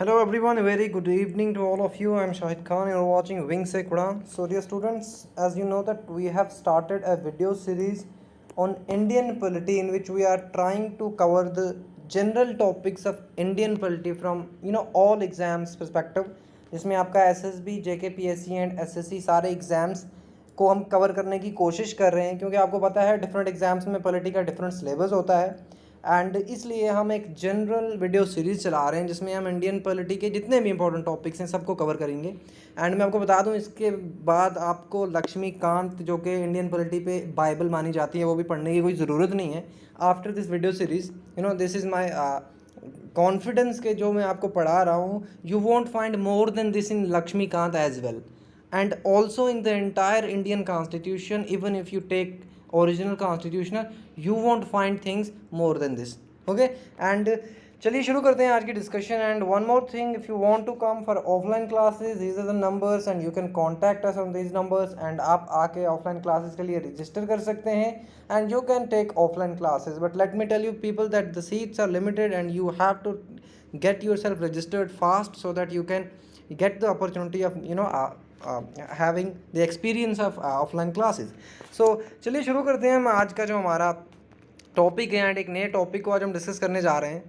Hello everyone, a very good evening to all of you. I'm Shahid Khan. You're watching Wing Se Quran. So dear students, as you know that we have started a video series on Indian polity in which we are trying to cover the general topics of Indian polity from all exams perspective, जिसमें आपका SSB, JK, PSC and SSC सारे exams को हम cover करने की कोशिश कर रहे हैं, क्योंकि आपको पता है डिफरेंट एग्ज़ाम्स में पॉलिटी का डिफरेंट सिलेबस होता है एंड इसलिए हम एक जनरल वीडियो सीरीज़ चला रहे हैं जिसमें हम इंडियन पॉलिटी के जितने भी इंपॉर्टेंट टॉपिक्स हैं सबको कवर करेंगे। एंड मैं आपको बता दूं, इसके बाद आपको लक्ष्मीकांत जो कि इंडियन पॉलिटी पे बाइबल मानी जाती है वो भी पढ़ने की कोई ज़रूरत नहीं है। After this video series this is my confidence के जो मैं आपको पढ़ा रहा हूँ, you won't find more than this in Laxmikanth as well and also in the entire Indian constitution. Even if you take original constitutional, you won't find things more than this. Okay, and चलिए शुरू करते हैं आज की discussion. And one more thing, if you want to come for offline classes, these are the numbers and you can contact us on these numbers and आप आके offline classes के लिए रजिस्टर कर सकते हैं and you can take offline classes. But let me tell you people that the seats are limited and you have to get yourself registered fast so that you can get the opportunity of having the experience of offline classes. So चलिए शुरू करते हैं हम आज का जो हमारा topic है एंड एक नए टॉपिक को आज हम डिस्कस करने जा रहे हैं।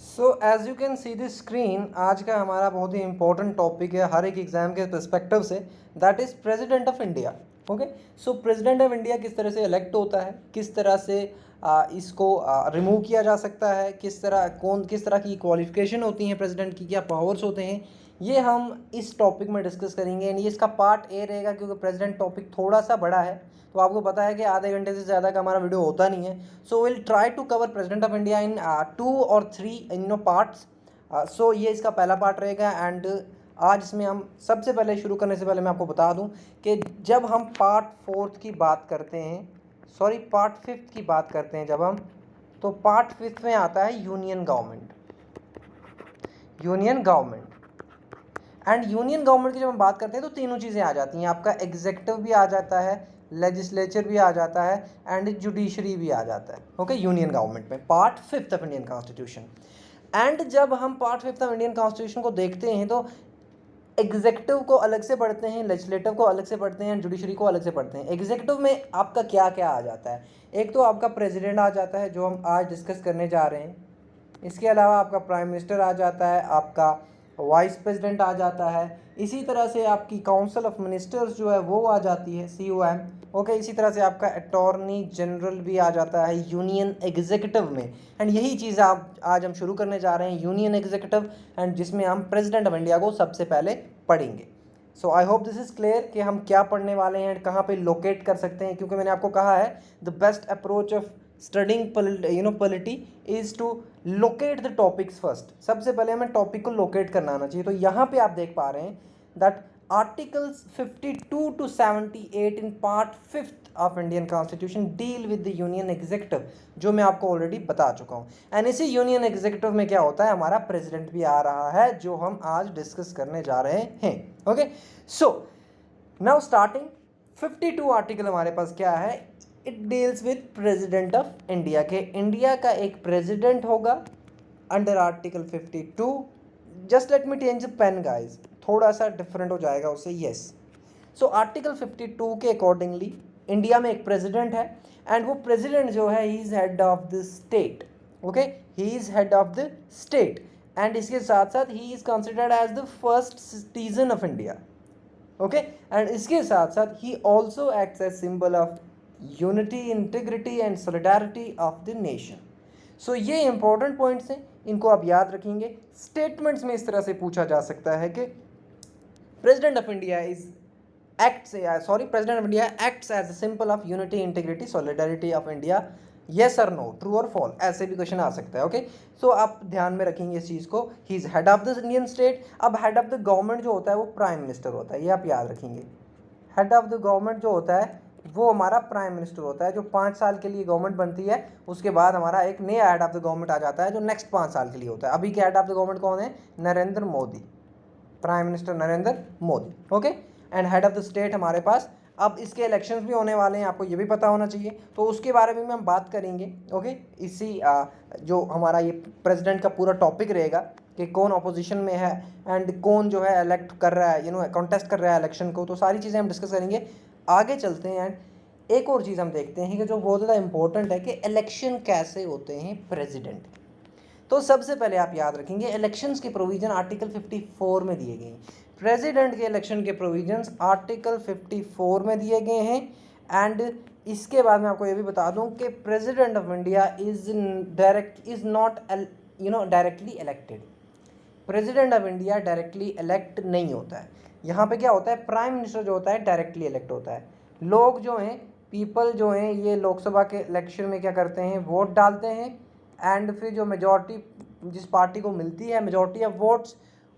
So as you can see this screen, आज का हमारा बहुत ही इंपॉर्टेंट टॉपिक है हर एक एग्जाम के पर्सपेक्टिव से, that is president of India. Okay, so president of India किस तरह से इलेक्ट होता है, किस तरह से इसको रिमूव किया जा सकता है, किस तरह की क्वालिफिकेशन होती हैं प्रेसिडेंट की, क्या पावर्स होते हैं, ये हम इस टॉपिक में डिस्कस करेंगे। एंड ये इसका पार्ट ए रहेगा क्योंकि प्रेसिडेंट टॉपिक थोड़ा सा बड़ा है, तो आपको पता है कि आधे घंटे से ज़्यादा का हमारा वीडियो होता नहीं है। So will try to cover president of India in 2 और 3 पार्ट्स। सो ये इसका पहला पार्ट रहेगा। एंड आज इसमें हम सबसे पहले शुरू करने से पहले मैं आपको बता दूं कि जब हम पार्ट 4 की बात करते हैं, पार्ट 5 की बात करते हैं जब हम, तो पार्ट 5 में आता है union government. And union government की जब हम बात करते हैं तो तीनों चीज़ें आ जाती हैं, आपका एग्जीक्यूटिव भी आ जाता है, लेजिस्लेचर भी आ जाता है एंड जुडिशरी भी आ जाता है। ओके, यूनियन गवर्नमेंट में part 5 of Indian constitution. And जब हम पार्ट 5 ऑफ इंडियन कॉन्स्टिट्यूशन को देखते हैं तो एग्जीक्यूटिव को अलग से पढ़ते हैं, लेजिस्लेटिव को अलग से पढ़ते हैं, जुडिशरी को अलग से पढ़ते हैं। एग्जीक्यूटिव में आपका क्या क्या आ जाता है, एक तो आपका प्रेसिडेंट आ जाता है जो हम आज डिस्कस करने जा रहे हैं, इसके अलावा आपका प्राइम मिनिस्टर आ जाता है, आपका वाइस प्रेसिडेंट आ जाता है, इसी तरह से आपकी काउंसिल ऑफ मिनिस्टर्स जो है वो आ जाती है, COM। ओके, इसी तरह से आपका अटॉर्नी जनरल भी आ जाता है यूनियन एग्जीक्यूटिव में। एंड यही चीज़ आप आज हम शुरू करने जा रहे हैं, यूनियन एग्जीक्यूटिव, एंड जिसमें हम प्रेसिडेंट ऑफ इंडिया को सबसे पहले पढ़ेंगे। So I hope this is clear कि हम क्या पढ़ने वाले हैं एंड कहाँ पे लोकेट कर सकते हैं, क्योंकि मैंने आपको कहा है the best approach of studying polity is to locate the topics first. सबसे पहले हमें टॉपिक को लोकेट करना आना चाहिए। तो यहाँ पे आप देख पा रहे हैं that articles 52 to 78 in part 5 of Indian constitution deal with the union executive, जो मैं आपको ऑलरेडी बता चुका हूँ। एंड इसी यूनियन एग्जीक्यूटिव में क्या होता है, हमारा प्रेसिडेंट भी आ रहा है जो हम आज डिस्कस करने जा रहे हैं। Okay, so now starting 52 article हमारे पास क्या है, it deals with president of India के इंडिया का एक प्रेसिडेंट होगा under article 52। Just let me change the pen guys, थोड़ा सा डिफरेंट हो जाएगा उससे। यस, सो आर्टिकल 52 के अकॉर्डिंगली इंडिया में एक प्रेसिडेंट है एंड वो प्रेसिडेंट जो है he is head of the state. Okay, he is head of the state and इसके साथ साथ he is considered as the first citizen of India. Okay, and इसके साथ साथ he also acts as symbol of unity, integrity and solidarity of the nation. So ये important points हैं, इनको आप याद रखेंगे। स्टेटमेंट्स में इस तरह से पूछा जा सकता है कि president of India president of India acts as a symbol of unity, integrity, solidarity of India, yes और नो, ट्रू और फॉल, ऐसे भी क्वेश्चन आ सकता है। ओके, सो आप ध्यान में रखेंगे इस चीज़ को। He is head of the Indian state. अब हेड ऑफ द गवर्नमेंट जो होता है वो प्राइम मिनिस्टर होता है, ये आप याद रखेंगे। हेड ऑफ द गवर्नमेंट जो होता है वो हमारा प्राइम मिनिस्टर होता है, जो 5 साल के लिए गवर्नमेंट बनती है, उसके बाद हमारा एक नया हेड ऑफ द गवर्नमेंट आ जाता है जो नेक्स्ट 5 साल के लिए होता है। अभी के हेड ऑफ द गवर्नमेंट कौन है, Narendra Modi, prime minister Narendra Modi. Okay, and head of the state हमारे पास, अब इसके इलेक्शंस भी होने वाले हैं, आपको ये भी पता होना चाहिए, तो उसके बारे में हम बात करेंगे। ओके, इसी जो हमारा ये प्रेसिडेंट का पूरा टॉपिक रहेगा कि कौन अपोजिशन में है एंड कौन जो है इलेक्ट कर रहा है, कॉन्टेस्ट कर रहा है इलेक्शन को, तो सारी चीज़ें हम डिस्कस करेंगे। आगे चलते हैं एंड एक और चीज़ हम देखते हैं कि जो बहुत ज़्यादा इंपॉर्टेंट है कि इलेक्शन कैसे होते हैं प्रेसिडेंट। तो सबसे पहले आप याद रखेंगे इलेक्शंस के प्रोविज़न आर्टिकल 54 में दिए गए हैं। प्रेसिडेंट के इलेक्शन के प्रोविजंस आर्टिकल 54 में दिए गए हैं। एंड इसके बाद मैं आपको ये भी बता दूं कि president of India is not directly elected. President of India directly elect नहीं होता है। यहाँ पे क्या होता है, प्राइम मिनिस्टर जो होता है डायरेक्टली इलेक्ट होता है। लोग जो हैं, पीपल जो हैं, ये लोकसभा के इलेक्शन में क्या करते हैं, वोट डालते हैं एंड फिर जो मेजॉरिटी जिस पार्टी को मिलती है मेजॉरिटी ऑफ वोट्स,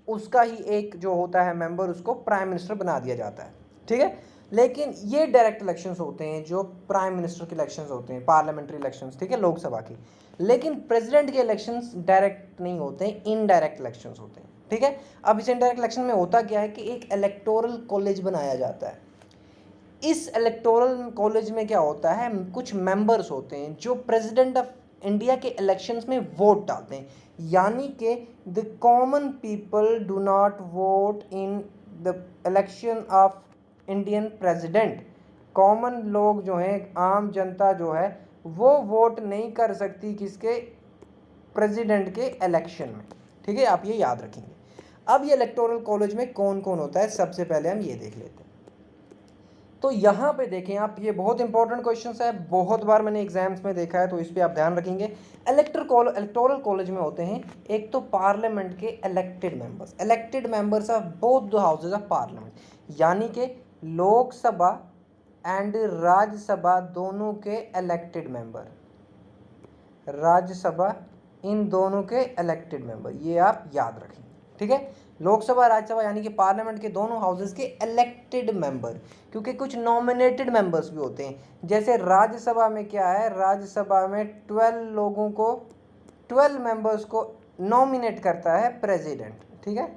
उसका ही एक जो होता है मेंबर, उसको प्राइम मिनिस्टर बना दिया जाता है। ठीक है, लेकिन ये डायरेक्ट इलेक्शंस होते हैं जो प्राइम मिनिस्टर के इलेक्शंस होते हैं, पार्लियामेंट्री इलेक्शंस, ठीक है, लोकसभा की। लेकिन प्रेसिडेंट के इलेक्शंस डायरेक्ट नहीं होते हैं, इनडायरेक्ट इलेक्शंस होते हैं। ठीक है, अब इस इनडायरेक्ट इलेक्शन में होता क्या है कि एक इलेक्टोरल कॉलेज बनाया जाता है। इस इलेक्टोरल कॉलेज में क्या होता है, कुछ मेंबर्स होते हैं जो प्रेसिडेंट ऑफ इंडिया के इलेक्शंस में वोट डालते हैं। यानी कि the common people do not vote in the election of Indian president. Common लोग जो हैं, आम जनता जो है, वो वोट नहीं कर सकती किसके, प्रेसिडेंट के इलेक्शन में। ठीक है, आप ये याद रखेंगे। अब ये इलेक्टोरल कॉलेज में कौन कौन होता है, सबसे पहले हम ये देख लेते हैं। तो यहाँ पे देखें आप, ये बहुत इंपॉर्टेंट क्वेश्चन है, बहुत बार मैंने एग्जाम्स में देखा है, तो इस पर आप ध्यान रखेंगे। इलेक्टोरल कॉलेज में होते हैं एक तो पार्लियामेंट के elected members of both the houses of parliament, यानी कि लोकसभा एंड राज्यसभा दोनों के इलेक्टेड मेंबर, राज्यसभा इन दोनों के इलेक्टेड मेंबर, ये आप याद रखें। ठीक है, लोकसभा राज्यसभा यानी कि पार्लियामेंट के दोनों हाउसेस के इलेक्टेड मेंबर, क्योंकि कुछ नॉमिनेटेड मेंबर्स भी होते हैं। जैसे राज्यसभा में क्या है, राज्यसभा में 12 मेंबर्स को नॉमिनेट करता है प्रेसिडेंट। ठीक है,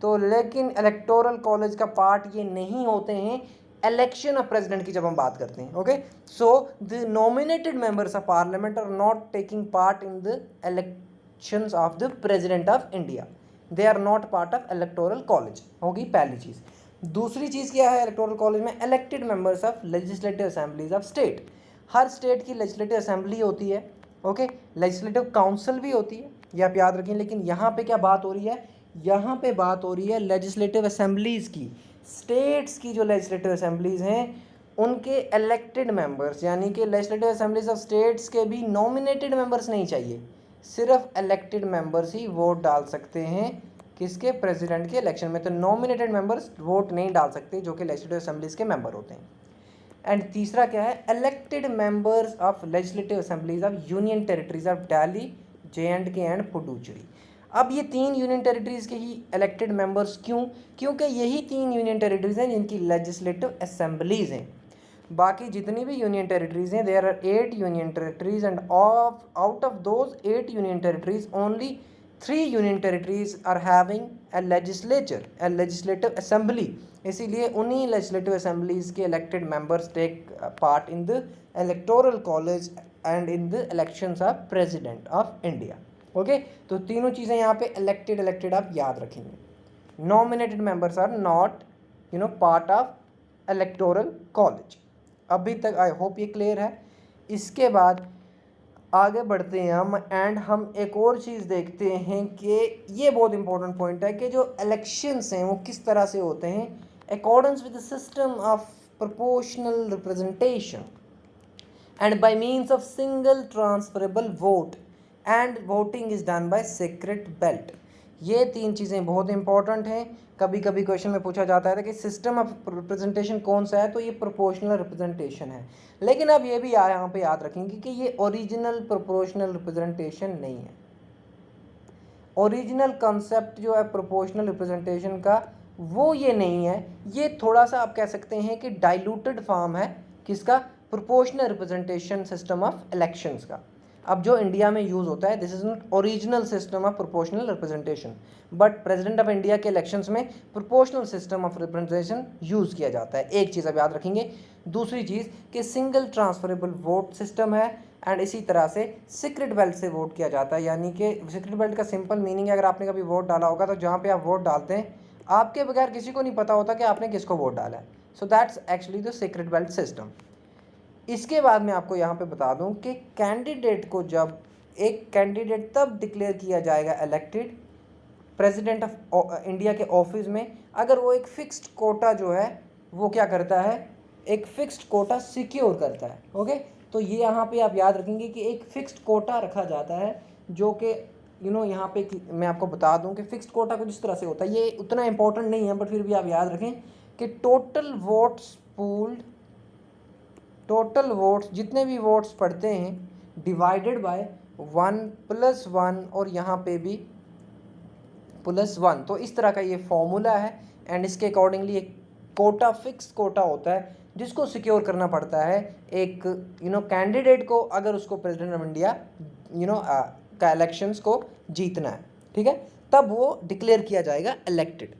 तो लेकिन इलेक्टोरल कॉलेज का पार्ट ये नहीं होते हैं इलेक्शन ऑफ प्रेसिडेंट की जब हम बात करते हैं। Okay, so the nominated members of parliament are not taking part in the elections of the president of India, they are not part of electoral college, होगी पहली चीज़। दूसरी चीज़ क्या है इलेक्टोरल कॉलेज में, elected members of legislative assemblies of state. हर state की लेजिस्लेटिव असेंबली होती है, ओके, लेजिस्लेटिव काउंसिल भी होती है, ये आप याद रखें। लेकिन यहाँ पे क्या बात हो रही है, यहाँ पे बात हो रही है लेजिस्लेटिव असेंबलीज़ की। स्टेट्स की जो लेजिस्लेटिव असेंबलीज़ हैं उनके इलेक्टेड मेंबर्स, यानी कि लेजिस्लेटिव असेंबलीज ऑफ स्टेट्स के भी नॉमिनेटेड मेंबर्स नहीं चाहिए, सिर्फ इलेक्टेड मेंबर्स ही वोट डाल सकते हैं किसके, प्रेसिडेंट के इलेक्शन में। तो नॉमिनेटेड मेंबर्स वोट नहीं डाल सकते जो कि लेजिस्लेटिव असेंबलीज के मेंबर होते हैं। एंड तीसरा क्या है, elected members of legislative assemblies of union territories of Delhi, JNK and Puducherry. अब ये 3 यूनियन टेरिटरीज़ के ही इलेक्टेड मेंबर्स क्यों, क्योंकि यही 3 यूनियन टेरिटरीज़ हैं जिनकी लेजिस्लेटिव असेंबलीज हैं। बाकी जितनी भी यूनियन टेरिटरीज़ हैं, there are 8 union territories and out of those 8 union territories only 3 union territories are having a legislative assembly. इसीलिए उन्हीं लेजिस्लेटिव असेंबलीज़ के elected members take part in the electoral college and in the elections of president of India. Okay, तो तीनों चीज़ें यहाँ पे elected आप याद रखेंगे। Nominated members are not part of electoral college. अभी तक आई होप ये क्लियर है। इसके बाद आगे बढ़ते हैं हम एंड हम एक और चीज़ देखते हैं कि ये बहुत इंपॉर्टेंट पॉइंट है कि जो इलेक्शंस हैं वो किस तरह से होते हैं, accordance with the system of proportional representation and bye means of single transferable vote and voting is done by secret ballot. ये 3 चीज़ें बहुत इंपॉर्टेंट हैं। कभी कभी क्वेश्चन में पूछा जाता है कि सिस्टम ऑफ रिप्रेजेंटेशन कौन सा है, तो ये प्रोपोर्शनल रिप्रेजेंटेशन है। लेकिन अब ये भी यहाँ पे याद रखेंगे कि ये ओरिजिनल प्रोपोर्शनल रिप्रेजेंटेशन नहीं है। ओरिजिनल कंसेप्ट जो है प्रोपोर्शनल रिप्रेजेंटेशन का वो ये नहीं है, ये थोड़ा सा आप कह सकते हैं कि डाइल्यूटेड फॉर्म है किसका, proportional representation system of elections का। अब जो इंडिया में यूज़ होता है, this is not original system of proportional representation, but president of India के इलेक्शंस में proportional system of representation use किया जाता है। एक चीज़ अब याद रखेंगे। दूसरी चीज़ कि सिंगल ट्रांसफरेबल वोट सिस्टम है एंड इसी तरह से सीक्रेट बैलेट से वोट किया जाता है। यानी कि सीक्रेट बैलेट का सिंपल मीनिंग है, अगर आपने कभी वोट डाला होगा तो जहाँ पे आप वोट डालते हैं आपके बगैर किसी को नहीं पता होता कि आपने किसको वोट डाला है। So that's actually the secret ballot system. इसके बाद मैं आपको यहाँ पे बता दूँ कि कैंडिडेट को, जब एक कैंडिडेट तब डिक्लेयर किया जाएगा इलेक्टेड प्रेसिडेंट ऑफ इंडिया के ऑफिस में, अगर वो एक फिक्स्ड कोटा जो है वो क्या करता है, एक फिक्स्ड कोटा सिक्योर करता है। ओके, तो ये यहाँ पे आप याद रखेंगे कि एक फिक्स्ड कोटा रखा जाता है, जो कि यहाँ पे मैं आपको बता दूं कि फिक्स्ड कोटा कुछ इस तरह से होता है। ये उतना इंपॉर्टेंट नहीं है, बट फिर भी आप याद रखें कि total votes pooled, total votes जितने भी वोट्स पड़ते हैं डिवाइडेड बाय 1+1, और यहाँ पे भी +1। तो इस तरह का ये फॉर्मूला है, एंड इसके अकॉर्डिंगली एक कोटा, फिक्स कोटा होता है जिसको सिक्योर करना पड़ता है एक कैंडिडेट को, अगर उसको प्रेसिडेंट ऑफ इंडिया का इलेक्शंस को जीतना है। ठीक है, तब वो डिक्लेयर किया जाएगा इलेक्टेड।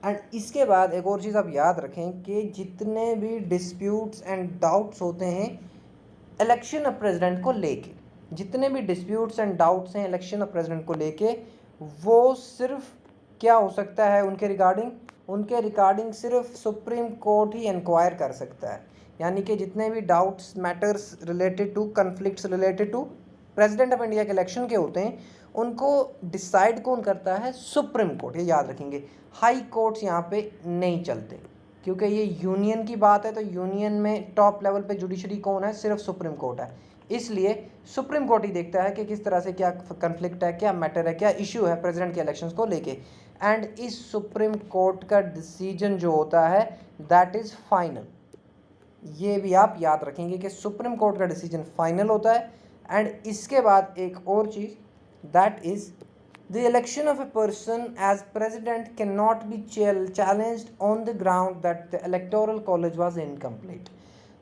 एंड इसके बाद एक और चीज़ आप याद रखें कि जितने भी डिस्प्यूट्स एंड डाउट्स होते हैं इलेक्शन ऑफ प्रेसिडेंट को लेके, जितने भी डिस्प्यूट्स एंड डाउट्स हैं इलेक्शन ऑफ प्रेसिडेंट को लेके, वो सिर्फ क्या हो सकता है उनके रिगार्डिंग सिर्फ सुप्रीम कोर्ट ही इंक्वायर कर सकता है। यानी कि जितने भी doubts, matters related to, conflicts related to president of India के इलेक्शन के होते हैं, उनको डिसाइड कौन करता है, सुप्रीम कोर्ट। ये याद रखेंगे, हाई कोर्ट्स यहाँ पे नहीं चलते, क्योंकि ये यूनियन की बात है, तो यूनियन में टॉप लेवल पे जुडिशरी कौन है, सिर्फ सुप्रीम कोर्ट है। इसलिए सुप्रीम कोर्ट ही देखता है कि किस तरह से क्या कन्फ्लिक्ट है, क्या मैटर है, क्या इशू है प्रेसिडेंट के इलेक्शंस को लेके। एंड इस सुप्रीम कोर्ट का डिसीजन जो होता है दैट इज़ फाइनल। ये भी आप याद रखेंगे कि सुप्रीम कोर्ट का डिसीजन फाइनल होता है। एंड इसके बाद एक और चीज़, that is the election of a person as president cannot be challenged on the ground that the electoral college was incomplete।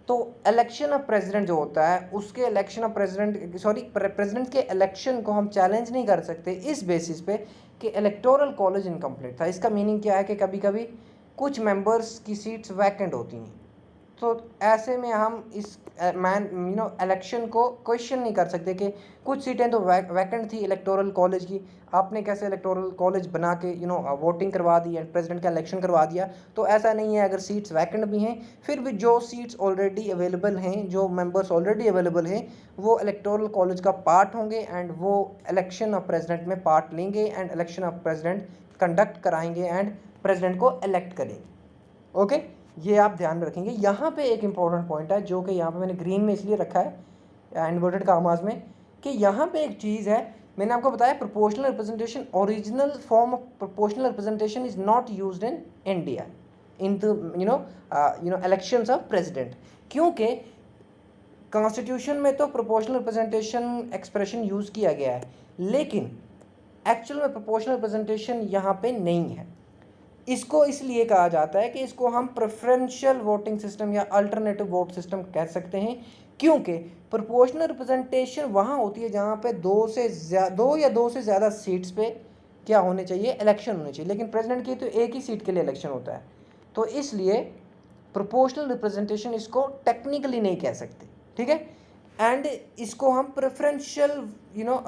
तो इलेक्शन ऑफ प्रेसिडेंट जो होता है उसके इलेक्शन ऑफ प्रेसिडेंट के इलेक्शन को हम चैलेंज नहीं कर सकते इस बेसिस पे कि इलेक्टोरल कॉलेज इनकम्प्लीट था। इसका मीनिंग क्या है कि कभी कभी कुछ मेंबर्स की सीट्स वैकेंट होती हैं, तो ऐसे में हम इस इलेक्शन को क्वेश्चन नहीं कर सकते कि कुछ सीटें तो वैकेंट थी इलेक्टोरल कॉलेज की, आपने कैसे इलेक्टोरल कॉलेज बना के वोटिंग करवा दी एंड प्रेसिडेंट का इलेक्शन करवा दिया। तो ऐसा नहीं है, अगर सीट्स वैकेंट भी हैं फिर भी जो सीट्स ऑलरेडी अवेलेबल हैं, जो मेंबर्स ऑलरेडी अवेलेबल हैं, वो इलेक्टोरल कॉलेज का पार्ट होंगे एंड वो इलेक्शन ऑफ प्रेसिडेंट में पार्ट लेंगे and election of president conduct कराएंगे एंड प्रेसिडेंट को इलेक्ट करेंगे। ओके, ये आप ध्यान रखेंगे। यहाँ पे एक इंपॉर्टेंट पॉइंट है जो कि यहाँ पे मैंने ग्रीन में इसलिए रखा है इन्वर्टेड कामास में, कि यहाँ पे एक चीज़ है, मैंने आपको बताया proportional representation, original form of proportional representation is not used in India in the elections of president, क्योंकि कॉन्स्टिट्यूशन में तो प्रोपोर्शनल रिप्रेजेंटेशन एक्सप्रेशन यूज़ किया गया है, लेकिन एक्चुअल में प्रोपोर्शनल रिप्रेजेंटेशन यहाँ पे नहीं है। इसको इसलिए कहा जाता है कि इसको हम प्रेफरेंशियल वोटिंग सिस्टम या अल्टरनेटिव वोट सिस्टम कह सकते हैं, क्योंकि प्रोपोर्शनल रिप्रेजेंटेशन वहाँ होती है जहाँ पे दो या दो से ज़्यादा सीट्स पे क्या होने चाहिए, इलेक्शन होने चाहिए, लेकिन प्रेसिडेंट की तो एक ही सीट के लिए इलेक्शन होता है। तो इसलिए प्रोपोर्शनल रिप्रेजेंटेशन इसको टेक्निकली नहीं कह सकते। ठीक है, एंड इसको हम प्रेफरेंशियल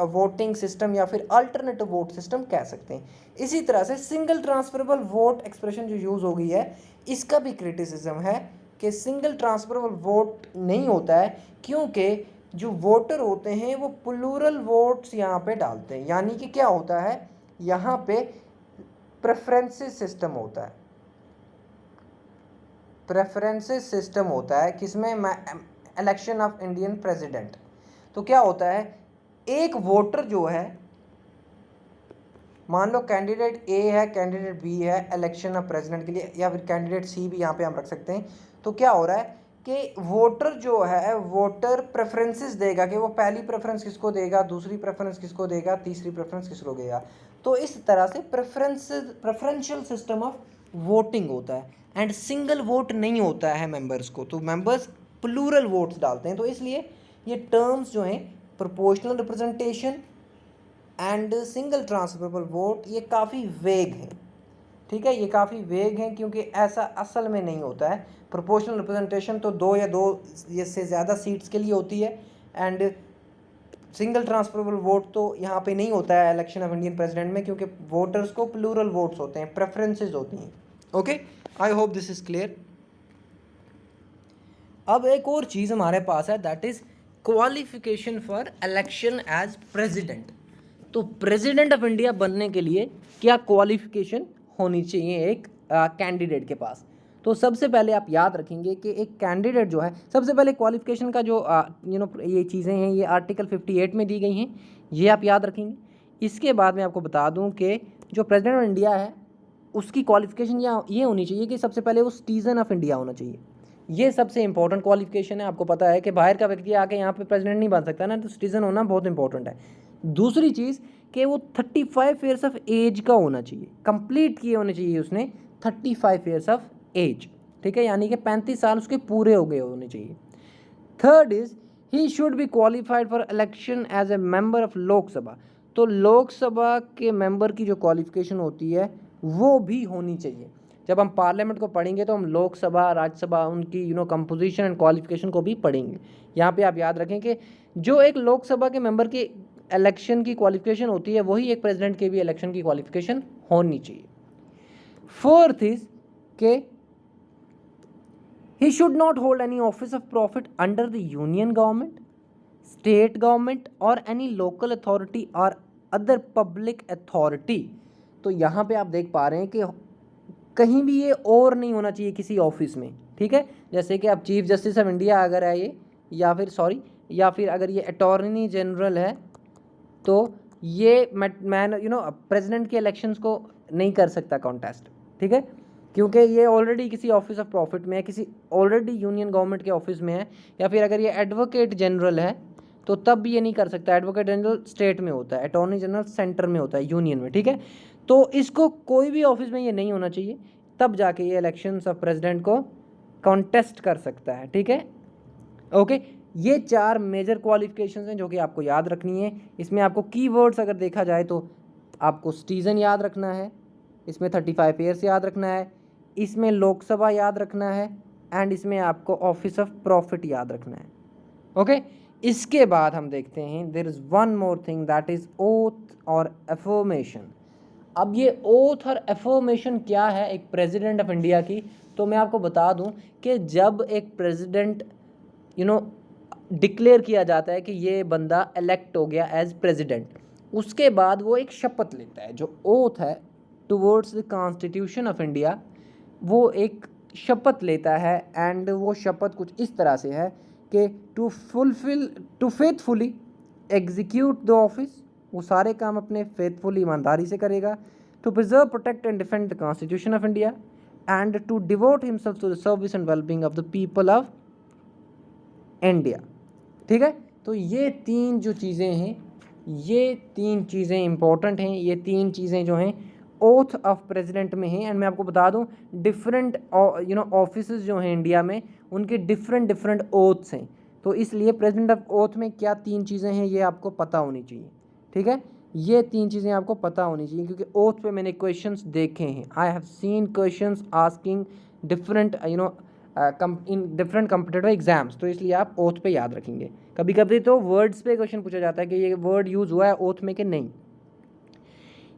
वोटिंग सिस्टम या फिर अल्टरनेटिव वोट सिस्टम कह सकते हैं। इसी तरह से सिंगल ट्रांसफरेबल वोट एक्सप्रेशन जो यूज़ हो गई है, इसका भी क्रिटिसिज्म है कि सिंगल ट्रांसफरेबल वोट नहीं होता है, क्योंकि जो वोटर होते हैं वो प्लूरल वोट्स यहाँ पे डालते हैं। यानी कि क्या होता है, यहाँ पे प्रेफरेंसेस सिस्टम होता है, प्रेफरेंसेस सिस्टम होता है किसमें, इलेक्शन ऑफ इंडियन प्रेसिडेंट। तो क्या होता है, एक वोटर जो है, मान लो कैंडिडेट ए है, कैंडिडेट बी है इलेक्शन ऑफ प्रेसिडेंट के लिए, या फिर कैंडिडेट सी भी यहाँ पे हम रख सकते हैं। तो क्या हो रहा है कि वोटर जो है, वोटर प्रेफरेंसेस देगा कि वो पहली प्रेफरेंस किसको देगा, दूसरी प्रेफरेंस किसको देगा, तीसरी प्रेफरेंस किसको देगा। तो इस तरह से प्रेफरेंशियल सिस्टम ऑफ वोटिंग होता है एंड सिंगल वोट नहीं होता है मेंबर्स को, तो मेंबर्स प्लूरल वोट्स डालते हैं। तो इसलिए ये टर्म्स जो हैं proportional representation and single transferable vote, ये काफ़ी वेग हैं। ठीक है, ये काफ़ी वेग हैं क्योंकि ऐसा असल में नहीं होता है। प्रोपोर्शनल रिप्रेजेंटेशन तो दो या दो से ज़्यादा सीट्स के लिए होती है एंड सिंगल ट्रांसफरेबल वोट तो यहाँ पे नहीं होता है इलेक्शन ऑफ इंडियन प्रेसिडेंट में, क्योंकि वोटर्स को प्लूरल वोट्स होते हैं, प्रेफरेंसेस होती हैं। Okay, I hope this is clear. अब एक और चीज़ हमारे पास है, that is qualification for election as president. तो प्रेसिडेंट ऑफ इंडिया बनने के लिए क्या क्वालिफिकेशन होनी चाहिए एक कैंडिडेट के पास? तो सबसे पहले आप याद रखेंगे कि एक कैंडिडेट जो है, सबसे पहले क्वालिफिकेशन का जो ये चीज़ें हैं ये आर्टिकल 58 में दी गई हैं, ये आप याद रखेंगे। इसके बाद मैं आपको बता दूं कि जो प्रेसिडेंट ऑफ इंडिया है उसकी क्वालिफिकेशन ये होनी चाहिए कि सबसे पहले वो सिटीज़न ऑफ इंडिया होना चाहिए। ये सबसे इंपॉर्टेंट क्वालिफिकेशन है। आपको पता है कि बाहर का व्यक्ति आके यहाँ पे प्रेसिडेंट नहीं बन सकता ना, तो सिटीज़न होना बहुत इंपॉर्टेंट है। दूसरी चीज़ कि वो 35 ईयर्स ऑफ एज का होना चाहिए, कंप्लीट किए होने चाहिए उसने 35 ईयर्स ऑफ एज, ठीक है, यानी कि 35 साल उसके पूरे हो गए होने चाहिए। Third is he should be qualified for election as a member of Lok Sabha. तो लोकसभा के मेंबर की जो क्वालिफिकेशन होती है वो भी होनी चाहिए। जब हम पार्लियामेंट को पढ़ेंगे तो हम लोकसभा, राज्यसभा, उनकी कंपोजिशन एंड क्वालिफिकेशन को भी पढ़ेंगे। यहाँ पे आप याद रखें कि जो एक लोकसभा के मेंबर की इलेक्शन की क्वालिफिकेशन होती है वही एक प्रेसिडेंट के भी इलेक्शन की क्वालिफिकेशन होनी चाहिए। फोर्थ इज के he should not hold any office of profit under the union government, state government or any local authority or other public authority। तो यहाँ पे आप देख पा रहे हैं कि कहीं भी ये और नहीं होना चाहिए किसी ऑफिस में, ठीक है। जैसे कि अब चीफ जस्टिस ऑफ इंडिया अगर है ये, या फिर अगर ये अटॉर्नी जनरल है, तो ये प्रेसिडेंट के इलेक्शंस को नहीं कर सकता कॉन्टेस्ट, ठीक है, क्योंकि ये ऑलरेडी किसी ऑफिस ऑफ प्रॉफिट में है, किसी ऑलरेडी यूनियन गवर्नमेंट के ऑफिस में है। या फिर अगर ये एडवोकेट जनरल है तो तब भी ये नहीं कर सकता। एडवोकेट जनरल स्टेट में होता है, अटॉर्नी जनरल सेंटर में होता है, यूनियन में, ठीक है। तो इसको कोई भी ऑफिस में ये नहीं होना चाहिए, तब जाके ये इलेक्शंस ऑफ प्रेसिडेंट को कॉन्टेस्ट कर सकता है, ठीक है। ओके, ये 4 मेजर क्वालिफिकेशंस हैं जो कि आपको याद रखनी है। इसमें आपको कीवर्ड्स अगर देखा जाए तो आपको सिटीजन याद रखना है, इसमें 35 ईयर्स याद रखना है, इसमें लोकसभा याद रखना है, एंड इसमें आपको ऑफिस ऑफ प्रॉफिट याद रखना है। ओके, इसके बाद हम देखते हैं there is one more thing, that is oath और एफर्मेशन। अब ये ओथ और एफर्मेशन क्या है एक प्रेसिडेंट ऑफ इंडिया की? तो मैं आपको बता दूं कि जब एक प्रेसिडेंट डिक्लेयर किया जाता है कि ये बंदा इलेक्ट हो गया एज प्रेसिडेंट, उसके बाद वो एक शपथ लेता है। जो ओथ है towards the constitution of India, वो एक शपथ लेता है, एंड वो शपथ कुछ इस तरह से है कि to faithfully execute the office, वो सारे काम अपने फेथफुली ईमानदारी से करेगा, to preserve, protect and defend the constitution of India, and to devote himself to the service and wellbeing of the people of India, ठीक है। तो ये 3 जो चीज़ें हैं, ये 3 चीज़ें इंपॉर्टेंट हैं। ये 3 चीज़ें जो हैं ओथ ऑफ प्रेसिडेंट में हैं। एंड मैं आपको बता दूं डिफरेंट ऑफिसेज जो हैं इंडिया में, उनके डिफरेंट ओथ्स हैं। तो इसलिए प्रेसिडेंट ऑफ ओथ में क्या 3 चीज़ें हैं ये आपको पता होनी चाहिए, ठीक है। ये 3 चीज़ें आपको पता होनी चाहिए, क्योंकि ओथ पे मैंने क्वेश्चंस देखे हैं। I have seen questions asking different in different competitive exams, तो इसलिए आप ओथ पे याद रखेंगे। कभी कभी तो वर्ड्स पे क्वेश्चन पूछा जाता है कि ये वर्ड यूज़ हुआ है ओथ में कि नहीं।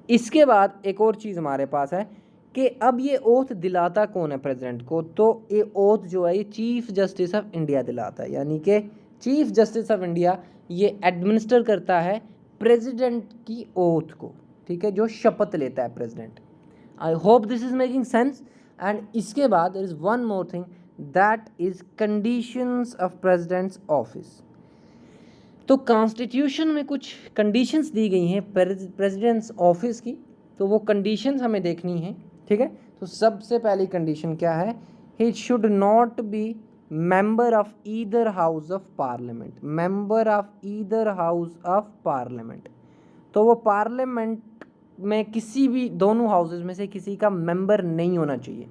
इसके बाद एक और चीज़ हमारे पास है कि अब ये ओथ दिलाता कौन है प्रेसिडेंट को? तो ये ओथ जो है ये चीफ जस्टिस ऑफ इंडिया दिलाता है, यानी कि चीफ जस्टिस ऑफ इंडिया ये एडमिनिस्टर करता है प्रेसिडेंट की ओथ को, ठीक है, जो शपथ लेता है president. I hope this is making sense. And इसके बाद there is one more thing, that is conditions of president's office. तो कॉन्स्टिट्यूशन में कुछ कंडीशंस दी गई हैं प्रेसिडेंट्स ऑफिस की, तो वो कंडीशंस हमें देखनी है, ठीक है। तो सबसे पहली कंडीशन क्या है? He should not be member of either house of parliament, member of either house of parliament. तो वो पार्लियामेंट में किसी भी दोनों हाउसेज में से किसी का मेंबर नहीं होना चाहिए।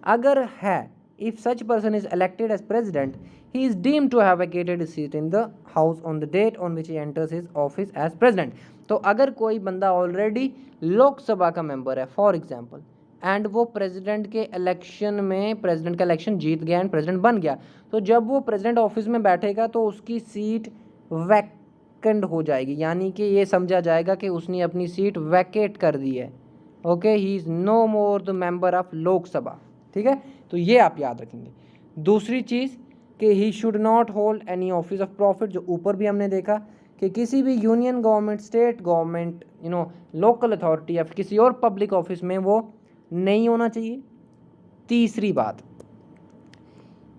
अगर है, if such person is elected as president, he is deemed to have vacated his seat in the house on the date on which he enters his office as president। तो अगर कोई बंदा ऑलरेडी लोकसभा का मेंबर है for example, and वो president के election में president का इलेक्शन जीत गया एंड प्रेसिडेंट बन गया, तो जब वो प्रेसिडेंट ऑफिस में बैठेगा तो उसकी सीट वैकेंट हो जाएगी, यानी कि ये समझा जाएगा कि उसने अपनी सीट वैकेट कर दी है। Okay, he is no more the member of Lok Sabha. ठीक है, तो ये आप याद रखेंगे। दूसरी चीज़ कि he should not hold any office of profit, जो ऊपर भी हमने देखा कि किसी भी union government, state government, local authority या फिर किसी और पब्लिक ऑफिस में वो नहीं होना चाहिए। तीसरी बात,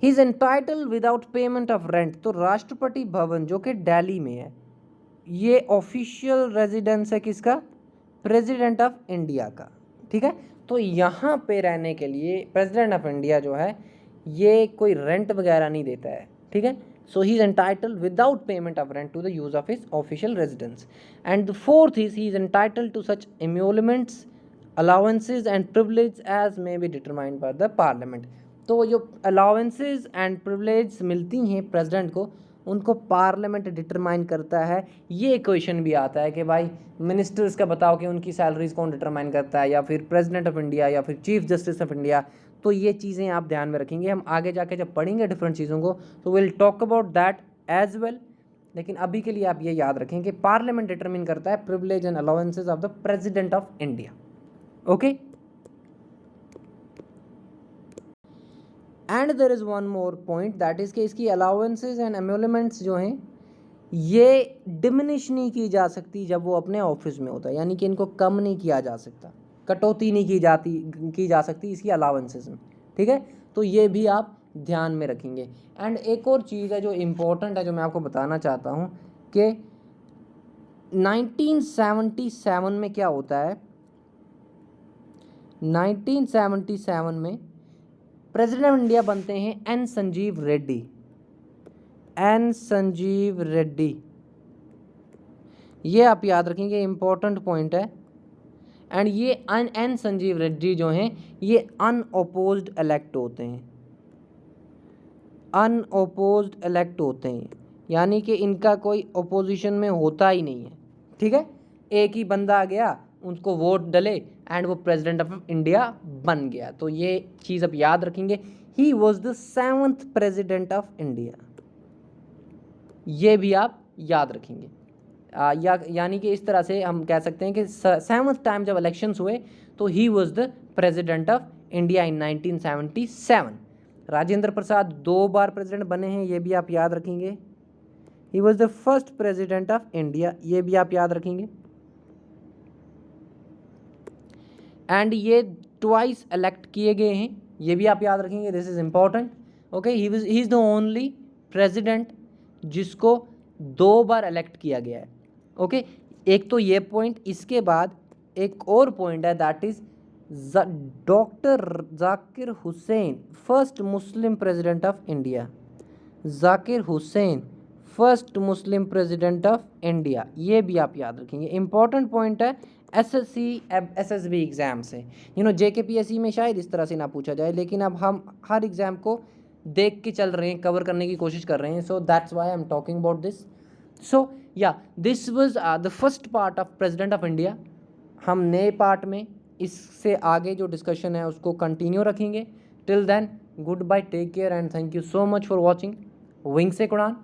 he is entitle without payment of rent, तो राष्ट्रपति भवन जो कि दिल्ली में है, ये ऑफिशियल रेजिडेंस है किसका? प्रेसिडेंट ऑफ इंडिया का। ठीक है, तो यहाँ पे रहने के लिए प्रेसिडेंट ऑफ इंडिया जो है ये कोई रेंट वगैरह नहीं देता है। ठीक है, so he is entitled without payment of rent to the use of his official residence. And the fourth is he is entitled to such emoluments, allowances and privileges as may be determined by the parliament. तो जो allowances and privilege मिलती हैं president को, उनको parliament determine करता है। ये question भी आता है कि भाई मिनिस्टर्स का बताओ कि उनकी सैलरीज कौन डिटरमाइन करता है, या फिर प्रेसिडेंट ऑफ इंडिया या फिर चीफ जस्टिस ऑफ इंडिया। तो ये चीज़ें आप ध्यान में रखेंगे, हम आगे जाके जब पढ़ेंगे डिफरेंट चीज़ों को तो will talk about that as well. लेकिन अभी के लिए आप ये याद रखें कि पार्लियामेंट डिटरमिन करता है privilege and allowances of the president of India. Okay, and there is one more point, that is कि इसकी अलाउंसेस एंड एम्यूलमेंट्स जो हैं ये डिमिनिश नहीं की जा सकती जब वो अपने ऑफिस में होता है, यानी कि इनको कम नहीं किया जा सकता, कटौती नहीं की जा सकती इसकी अलाउंसेस में। ठीक है, तो ये भी आप ध्यान में रखेंगे। एंड एक और चीज़ है जो इम्पोर्टेंट है, जो मैं आपको बताना चाहता हूँ कि 1977 में क्या होता है। 1977 में प्रेसिडेंट ऑफ इंडिया बनते हैं एन संजीव रेड्डी। एन संजीव रेड्डी, ये आप याद रखेंगे, इम्पोर्टेंट पॉइंट है। एंड ये एन संजीव रेड्डी जो हैं ये अनओपोज्ड इलेक्ट होते हैं, अनओपोज्ड इलेक्ट होते हैं, यानी कि इनका कोई ओपोजिशन में होता ही नहीं है। ठीक है, एक ही बंदा आ गया, उनको वोट डले एंड वो प्रेसिडेंट ऑफ इंडिया बन गया। तो ये चीज़ आप याद रखेंगे, he was the 7th president of India, ये भी आप याद रखेंगे। यानी कि इस तरह से हम कह सकते हैं कि 7th टाइम जब इलेक्शंस हुए तो he was the president of India in 1977। Rajendra Prasad 2 bar president बने हैं, ये भी आप याद रखेंगे। He was the first president of India, ये भी आप याद रखेंगे। एंड ये ट्वाइस इलेक्ट किए गए हैं, ये भी आप याद रखेंगे, this is important. Okay, he is the only president जिसको 2 बार इलेक्ट किया गया है। ओके, एक तो ये पॉइंट, इसके बाद एक और पॉइंट है, that is doctor Zakir Hussain, first Muslim president of India. Zakir Hussain, first Muslim president of India, ये भी आप याद रखेंगे, इंपॉर्टेंट पॉइंट है। एसएससी एसएसबी एग्ज़ाम से, जेकेपीएससी में शायद इस तरह से ना पूछा जाए, लेकिन अब हम हर एग्ज़ाम को देख के चल रहे हैं, कवर करने की कोशिश कर रहे हैं। So that's why I am talking about this. So yeah this was the first part of president of India. हम नए पार्ट में इससे आगे जो डिस्कशन है उसको कंटिन्यू रखेंगे। Till then, good bye, take care and thank you so much for watching विंग से कुरान।